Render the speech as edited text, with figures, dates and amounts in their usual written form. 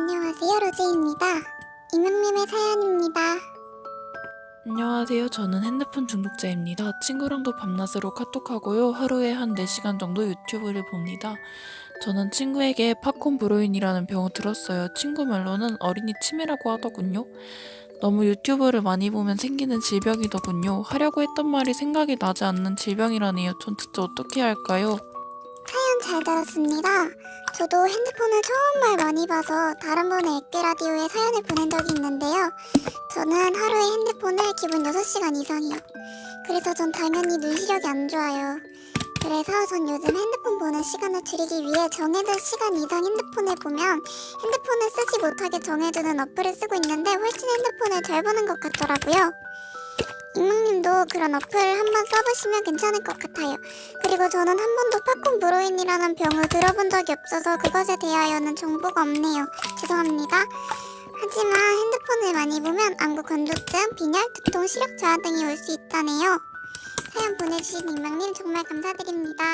안녕하세요, 로즈입니다. 이명님의 사연입니다. 안녕하세요. 저는 핸드폰 중독자입니다. 친구랑도 밤낮으로 카톡하고요. 하루에 한 4시간 정도 유튜브를 봅니다. 저는 친구에게 팝콘 브로인이라는 병을 들었어요. 친구 말로는 어린이 치매라고 하더군요. 너무 유튜브를 많이 보면 생기는 질병이더군요. 하려고 했던 말이 생각이 나지 않는 질병이라네요. 전 진짜 어떻게 해야 할까요? 사연 잘 들었습니다. 저도 핸드폰을 정말 많이 봐서 다른 분의 액기라디오에 사연을 보낸 적이 있는데요. 저는 하루에 핸드폰을 기본 6시간 이상이요. 그래서 전 당연히 눈 시력이 안 좋아요. 그래서 전 요즘 핸드폰 보는 시간을 줄이기 위해 정해둔 시간 이상 핸드폰을 보면 핸드폰을 쓰지 못하게 정해두는 어플을 쓰고 있는데 훨씬 핸드폰을 덜 보는 것 같더라고요. 익명님도 그런 어플 한번 써보시면 괜찮을 것 같아요. 그리고 저는 한 번도 팝콘 브로인이라는 병을 들어본 적이 없어서 그것에 대하여는 정보가 없네요. 죄송합니다. 하지만 핸드폰을 많이 보면 안구 건조증, 빈혈, 두통, 시력 저하 등이 올 수 있다네요. 사연 보내주신 익명님 정말 감사드립니다.